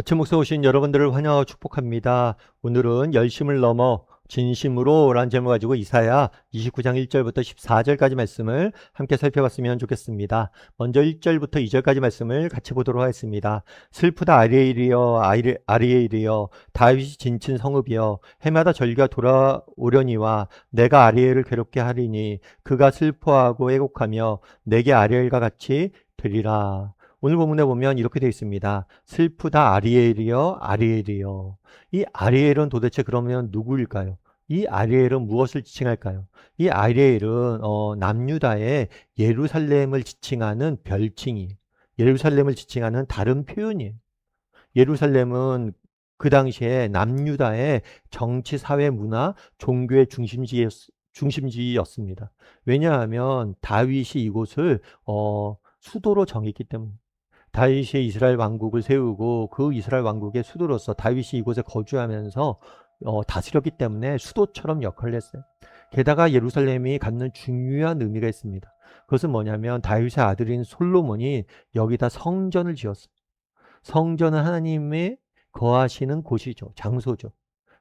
아침 목소 오신 여러분들을 환영하고 축복합니다. 오늘은 열심을 넘어 진심으로 라는 제목을 가지고 이사야 29장 1절부터 14절까지 말씀을 함께 살펴봤으면 좋겠습니다. 먼저 1절부터 2절까지 말씀을 같이 보도록 하겠습니다. 슬프다 아리엘이여 아리엘이여 다윗이 진친 성읍이여 해마다 절기가 돌아오려니와 내가 아리엘을 괴롭게 하리니 그가 슬퍼하고 애곡하며 내게 아리엘과 같이 되리라. 오늘 본문에 보면 이렇게 되어 있습니다. 슬프다 아리엘이여 아리엘이여. 이 아리엘은 도대체 그러면 누구일까요? 이 아리엘은 무엇을 지칭할까요? 이 아리엘은 남유다의 예루살렘을 지칭하는 별칭이에요. 예루살렘을 지칭하는 다른 표현이에요. 예루살렘은 그 당시에 남유다의 정치, 사회, 문화, 종교의 중심지였습니다. 왜냐하면 다윗이 이곳을 수도로 정했기 때문에. 다윗이 이스라엘 왕국을 세우고 그 이스라엘 왕국의 수도로서 다윗이 이곳에 거주하면서 다스렸기 때문에 수도처럼 역할을 했어요. 게다가 예루살렘이 갖는 중요한 의미가 있습니다. 그것은 뭐냐면 다윗의 아들인 솔로몬이 여기다 성전을 지었어요. 성전은 하나님의 거하시는 곳이죠. 장소죠.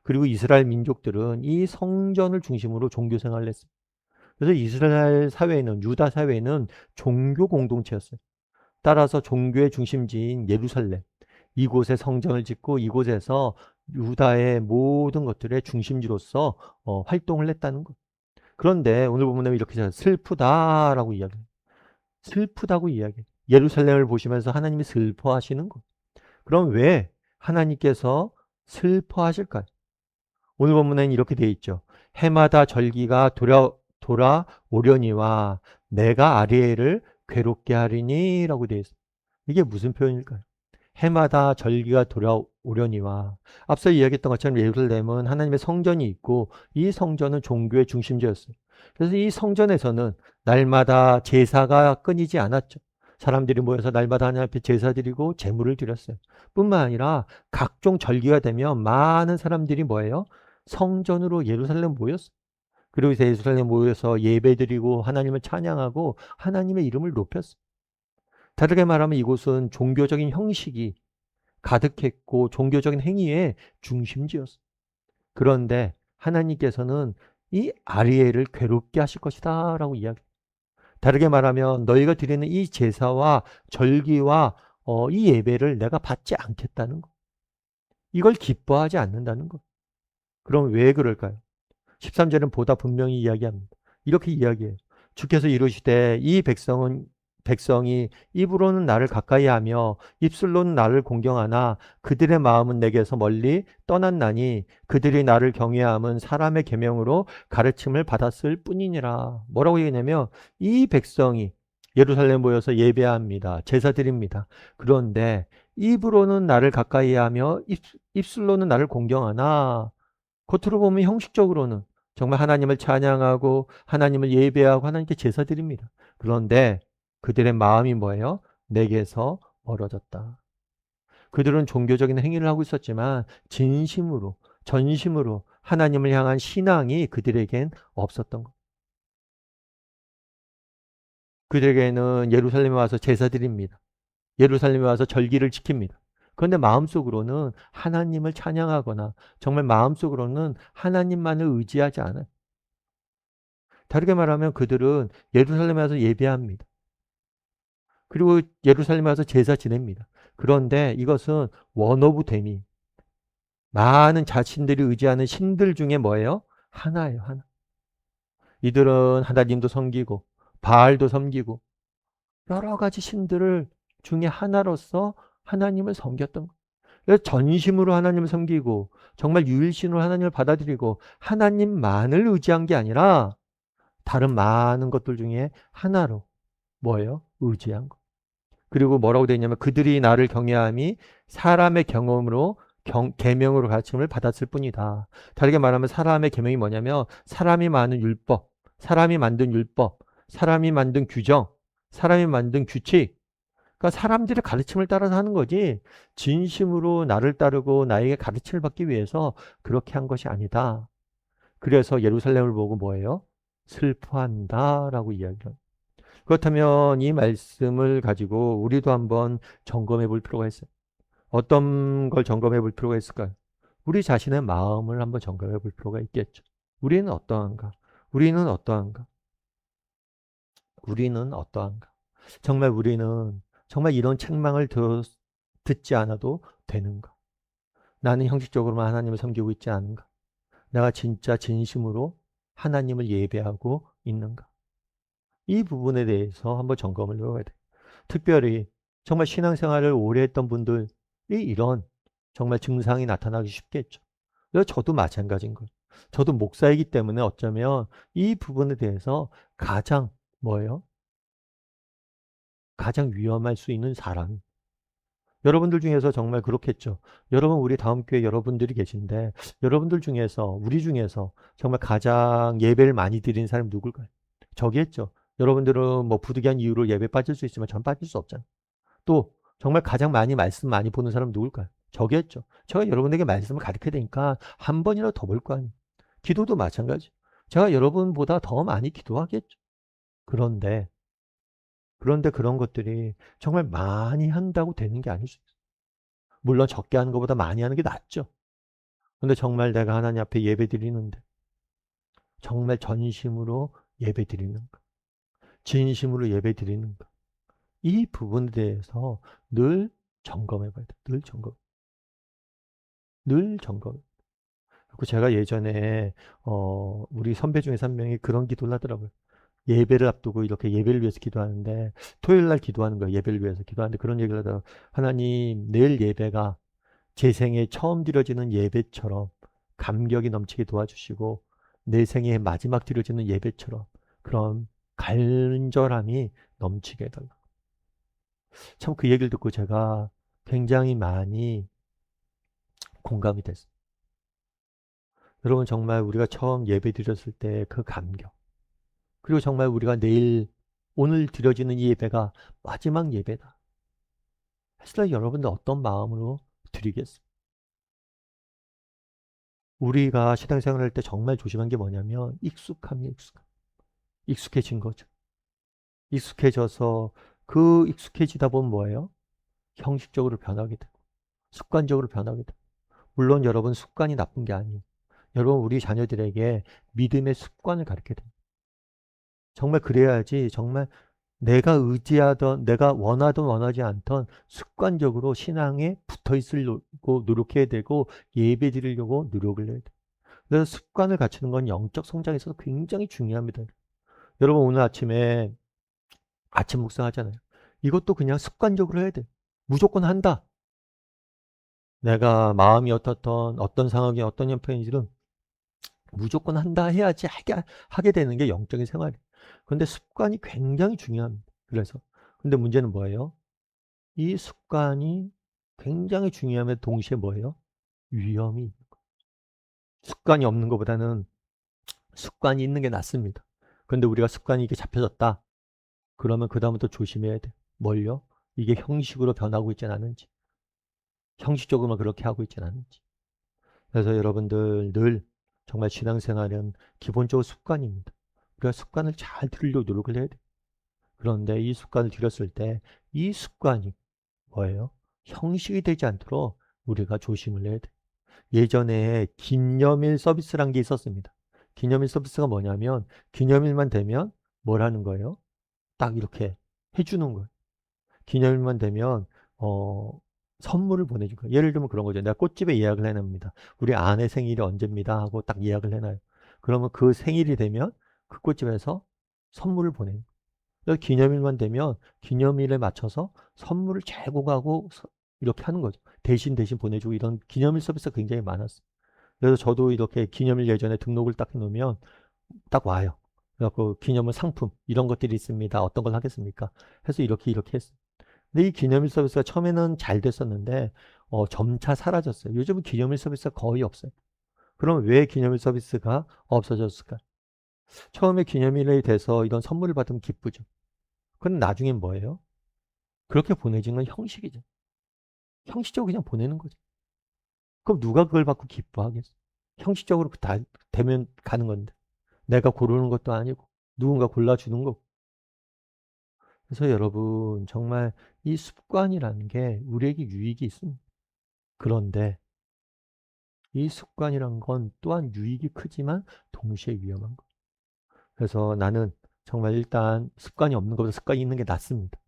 그리고 이스라엘 민족들은 이 성전을 중심으로 종교 생활을 했어요. 그래서 이스라엘 사회는, 유다 사회는 종교 공동체였어요. 따라서 종교의 중심지인 예루살렘, 이곳에 성전을 짓고 이곳에서 유다의 모든 것들의 중심지로서 활동을 했다는 것. 그런데 오늘 보면 이렇게 슬프다라고 이야기해요. 슬프다고 이야기해요. 예루살렘을 보시면서 하나님이 슬퍼하시는 것. 그럼 왜 하나님께서 슬퍼하실까요? 오늘 본문에는 이렇게 되어 있죠. 해마다 절기가 돌아오려니와 내가 아리엘을 괴롭게 하리니 라고 되어 있습니다. 이게 무슨 표현일까요? 해마다 절기가 돌아오려니와 앞서 이야기했던 것처럼 예루살렘은 하나님의 성전이 있고 이 성전은 종교의 중심지였어요. 그래서 이 성전에서는 날마다 제사가 끊이지 않았죠. 사람들이 모여서 날마다 하나님 앞에 제사 드리고 제물을 드렸어요. 뿐만 아니라 각종 절기가 되면 많은 사람들이 뭐예요? 성전으로 예루살렘 모였어요. 그리고 예루살렘 모여서 예배드리고 하나님을 찬양하고 하나님의 이름을 높였어요. 다르게 말하면 이곳은 종교적인 형식이 가득했고 종교적인 행위의 중심지였어요. 그런데 하나님께서는 이 아리엘을 괴롭게 하실 것이다 라고 이야기해요. 다르게 말하면 너희가 드리는 이 제사와 절기와 이 예배를 내가 받지 않겠다는 것. 이걸 기뻐하지 않는다는 것. 그럼 왜 그럴까요? 13절은 보다 분명히 이야기합니다. 이렇게 이야기해요. 주께서 이르시되 이 백성이 입으로는 나를 가까이하며 입술로는 나를 공경하나 그들의 마음은 내게서 멀리 떠났나니 그들이 나를 경외함은 사람의 계명으로 가르침을 받았을 뿐이니라. 뭐라고 얘기냐면 이 백성이 예루살렘 모여서 예배합니다. 제사 드립니다. 그런데 입으로는 나를 가까이하며 입술로는 나를 공경하나 겉으로 보면 형식적으로는 정말 하나님을 찬양하고 하나님을 예배하고 하나님께 제사 드립니다. 그런데 그들의 마음이 뭐예요? 내게서 멀어졌다. 그들은 종교적인 행위를 하고 있었지만 진심으로, 전심으로 하나님을 향한 신앙이 그들에겐 없었던 것. 그들에게는 예루살렘에 와서 제사 드립니다. 예루살렘에 와서 절기를 지킵니다. 그런데 마음속으로는 하나님을 찬양하거나 정말 마음속으로는 하나님만을 의지하지 않아요. 다르게 말하면 그들은 예루살렘에 와서 예배합니다. 그리고 예루살렘에 와서 제사 지냅니다. 그런데 이것은 원 오브 댐이 많은 자신들이 의지하는 신들 중에 뭐예요? 하나예요, 하나. 이들은 하나님도 섬기고 바알도 섬기고 여러 가지 신들을 중에 하나로서 하나님을 섬겼던 거예요. 그래서 전심으로 하나님을 섬기고 정말 유일신으로 하나님을 받아들이고 하나님만을 의지한 게 아니라 다른 많은 것들 중에 하나로 뭐예요? 의지한 거. 그리고 뭐라고 되어 있냐면 그들이 나를 경외함이 사람의 경험으로 계명으로 가르침을 받았을 뿐이다. 다르게 말하면 사람의 계명이 뭐냐면 사람이 만든 율법, 사람이 만든 율법, 사람이 만든 규정, 사람이 만든 규칙. 그러니까 사람들의 가르침을 따라서 하는 거지 진심으로 나를 따르고 나에게 가르침을 받기 위해서 그렇게 한 것이 아니다. 그래서 예루살렘을 보고 뭐예요? 슬퍼한다라고 이야기를. 그렇다면 이 말씀을 가지고 우리도 한번 점검해 볼 필요가 있어요. 어떤 걸 점검해 볼 필요가 있을까요? 우리 자신의 마음을 한번 점검해 볼 필요가 있겠죠. 우리는 어떠한가? 우리는 어떠한가? 우리는 어떠한가? 정말 우리는 정말 이런 책망을 듣지 않아도 되는가? 나는 형식적으로만 하나님을 섬기고 있지 않은가? 내가 진짜 진심으로 하나님을 예배하고 있는가? 이 부분에 대해서 한번 점검을 해봐야 돼요. 특별히 정말 신앙생활을 오래 했던 분들이 이런 정말 증상이 나타나기 쉽겠죠. 그래서 저도 마찬가지인 거예요. 저도 목사이기 때문에 어쩌면 이 부분에 대해서 가장 뭐예요? 가장 위험할 수 있는 사람. 여러분들 중에서 정말 그렇겠죠. 여러분, 우리 다음 교회 여러분들이 계신데, 여러분들 중에서, 우리 중에서 정말 가장 예배를 많이 드리는 사람이 누굴까요? 저기겠죠. 여러분들은 뭐 부득이한 이유로 예배 빠질 수 있지만 전 빠질 수 없잖아요. 또 정말 가장 많이 말씀 많이 보는 사람 누굴까요? 저겠죠. 제가 여러분에게 말씀을 가르쳐야 되니까 한 번이라도 더 볼 거 아니에요. 기도도 마찬가지. 제가 여러분보다 더 많이 기도하겠죠. 그런데 그런 것들이 정말 많이 한다고 되는 게 아닐 수 있어요. 물론 적게 하는 것보다 많이 하는 게 낫죠. 근데 정말 내가 하나님 앞에 예배 드리는데 정말 전심으로 예배 드리는가? 진심으로 예배 드리는가? 이 부분에 대해서 늘 점검해 봐야 돼. 늘 점검. 늘 점검. 그 제가 예전에 우리 선배 중에서 한 명이 그런 기도를 하더라고요. 예배를 앞두고 이렇게 예배를 위해서 기도하는데 토요일 날 기도하는 거예요. 예배를 위해서 기도하는데 그런 얘기를 하다가 하나님 내일 예배가 제 생에 처음 드려지는 예배처럼 감격이 넘치게 도와주시고 내 생의 마지막 드려지는 예배처럼 그런 간절함이 넘치게 해달라. 참 그 얘기를 듣고 제가 굉장히 많이 공감이 됐어요. 여러분 정말 우리가 처음 예배 드렸을 때 그 감격 그리고 정말 우리가 오늘 드려지는 이 예배가 마지막 예배다. 했을 때 여러분들 어떤 마음으로 드리겠어요? 우리가 신앙생활 할 때 정말 조심한 게 뭐냐면 익숙함이에요. 익숙해진 거죠. 익숙해져서 그 익숙해지다 보면 뭐예요? 형식적으로 변하게 되고 습관적으로 변하게 되고 물론 여러분 습관이 나쁜 게 아니에요. 여러분 우리 자녀들에게 믿음의 습관을 가르쳐야 돼요. 정말 그래야지 정말 내가 의지하던 내가 원하든 원하지 않던 습관적으로 신앙에 붙어 있으려고 노력해야 되고 예배 드리려고 노력을 해야 돼요. 그래서 습관을 갖추는 건 영적 성장에 있어서 굉장히 중요합니다. 여러분 오늘 아침에 아침 묵상하잖아요. 이것도 그냥 습관적으로 해야 돼. 무조건 한다. 내가 마음이 어떻던 어떤 상황이 어떤 형편인지는 무조건 한다 해야지 하게 되는 게 영적인 생활이에요. 그런데 습관이 굉장히 중요합니다. 그래서 근데 문제는 뭐예요? 이 습관이 굉장히 중요함에 동시에 뭐예요? 위험이 있는 거예요. 습관이 없는 것보다는 습관이 있는 게 낫습니다. 그런데 우리가 습관이 이게 잡혀졌다. 그러면 그다음부터 조심해야 돼. 뭘요? 이게 형식으로 변하고 있지 않은지. 형식적으로만 그렇게 하고 있지 않은지. 그래서 여러분들 늘 정말 신앙생활은 기본적으로 습관입니다. 우리가 습관을 잘 들이려고 노력을 해야 돼. 그런데 이 습관을 들였을 때 이 습관이 뭐예요? 형식이 되지 않도록 우리가 조심을 해야 돼. 예전에 기념일 서비스란 게 있었습니다. 기념일 서비스가 뭐냐면 기념일만 되면 뭘 하는 거예요? 딱 이렇게 해주는 거예요. 기념일만 되면 선물을 보내준 거예요. 예를 들면 그런 거죠. 내가 꽃집에 예약을 해놓습니다. 우리 아내 생일이 언제입니다 하고 딱 예약을 해놔요. 그러면 그 생일이 되면 그 꽃집에서 선물을 보내요. 그래서 기념일만 되면 기념일에 맞춰서 선물을 재고 가고 이렇게 하는 거죠. 대신 보내주고 이런 기념일 서비스가 굉장히 많았어요. 그래서 저도 이렇게 기념일 예전에 등록을 딱 해놓으면 딱 와요. 그래갖고 기념일 상품 이런 것들이 있습니다. 어떤 걸 하겠습니까? 해서 이렇게 했어요. 근데 이 기념일 서비스가 처음에는 잘 됐었는데 점차 사라졌어요. 요즘은 기념일 서비스가 거의 없어요. 그럼 왜 기념일 서비스가 없어졌을까? 처음에 기념일에 돼서 이런 선물을 받으면 기쁘죠. 그럼 나중엔 뭐예요? 그렇게 보내지는 건 형식이죠. 형식적으로 그냥 보내는 거죠. 그럼 누가 그걸 받고 기뻐하겠어? 형식적으로 다 되면 가는 건데. 내가 고르는 것도 아니고 누군가 골라주는 거고. 그래서 여러분 정말 이 습관이라는 게 우리에게 유익이 있습니다. 그런데 이 습관이란 건 또한 유익이 크지만 동시에 위험한 거. 그래서 나는 정말 일단 습관이 없는 것보다 습관이 있는 게 낫습니다.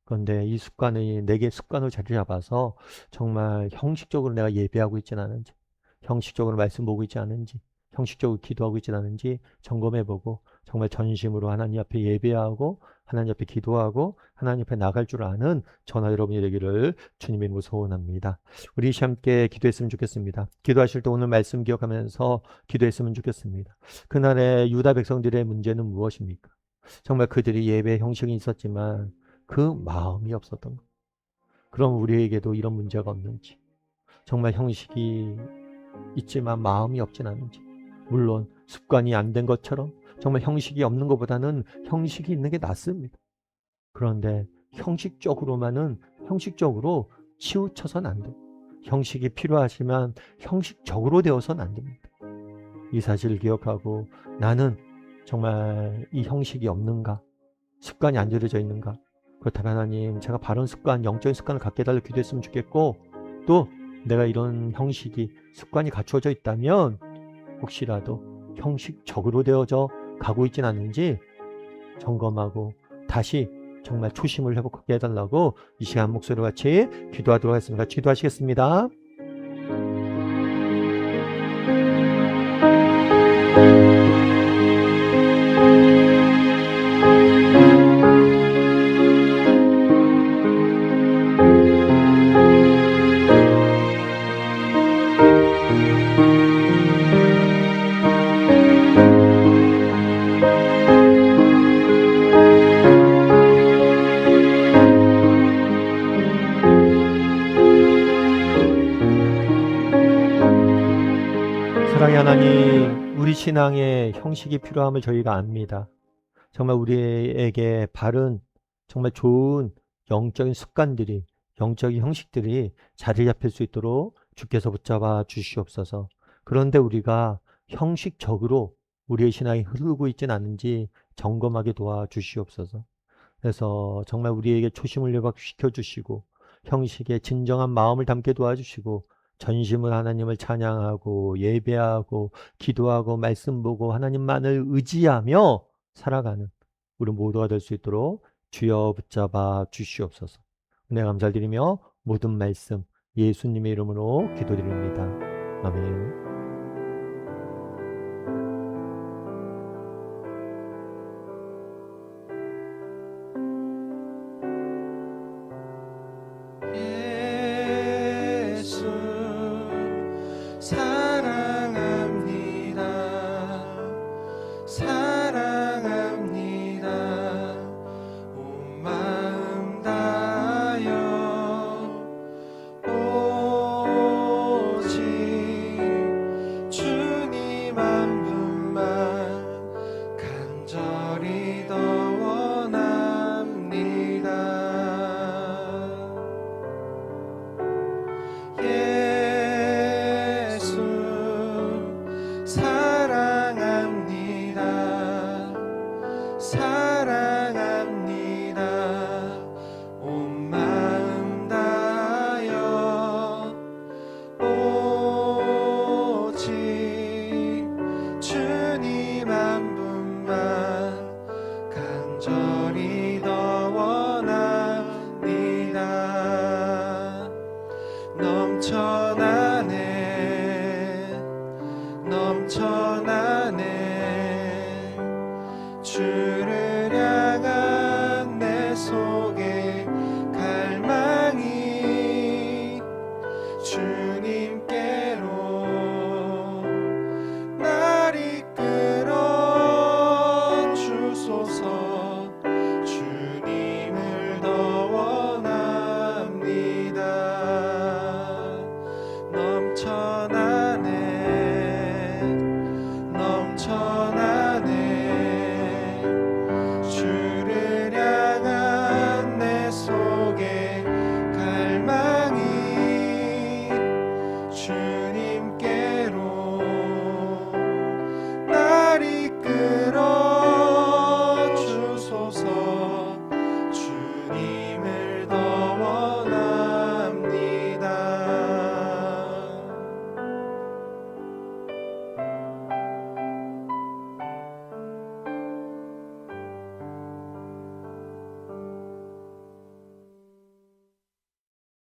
그런데 이 습관이 내게 습관으로 자리 잡아서 정말 형식적으로 내가 예배하고 있지는 않은지, 형식적으로 말씀 보고 있지 않은지, 형식적으로 기도하고 있지 않은지 점검해보고 정말 전심으로 하나님 앞에 예배하고 하나님 앞에 기도하고 하나님 앞에 나갈 줄 아는 저나 여러분이 되기를 주님의 이름으로 소원합니다. 우리 함께 기도했으면 좋겠습니다. 기도하실 때 오늘 말씀 기억하면서 기도했으면 좋겠습니다. 그날의 유다 백성들의 문제는 무엇입니까? 정말 그들이 예배 형식이 있었지만 그 마음이 없었던 것. 그럼 우리에게도 이런 문제가 없는지, 정말 형식이 있지만 마음이 없진 않은지, 물론 습관이 안 된 것처럼 정말 형식이 없는 것보다는 형식이 있는 게 낫습니다. 그런데 형식적으로 치우쳐서는 안 돼요. 형식이 필요하지만 형식적으로 되어서는 안 됩니다. 이 사실을 기억하고 나는 정말 이 형식이 없는가, 습관이 안 들여져 있는가, 그렇다면 하나님 제가 바른 습관, 영적인 습관을 갖게 해달라고 기도했으면 좋겠고, 또 내가 이런 형식이 습관이 갖추어져 있다면 혹시라도 형식적으로 되어져 가고 있진 않은지 점검하고 다시 정말 초심을 회복하게 해달라고 이 시간 목소리로 같이 기도하도록 하겠습니다. 기도하시겠습니다. 사랑의 하나님, 우리 신앙에 형식이 필요함을 저희가 압니다. 정말 우리에게 바른, 정말 좋은 영적인 습관들이, 영적인 형식들이 자리 잡힐 수 있도록 주께서 붙잡아 주시옵소서. 그런데 우리가 형식적으로 우리의 신앙이 흐르고 있지는 않은지 점검하게 도와주시옵소서. 그래서 정말 우리에게 초심을 회복시켜 주시고 형식에 진정한 마음을 담게 도와주시고 전심을 하나님을 찬양하고 예배하고 기도하고 말씀 보고 하나님만을 의지하며 살아가는 우리 모두가 될 수 있도록 주여 붙잡아 주시옵소서. 은혜 감사드리며 모든 말씀 예수님의 이름으로 기도드립니다. 아멘. 주소서 주님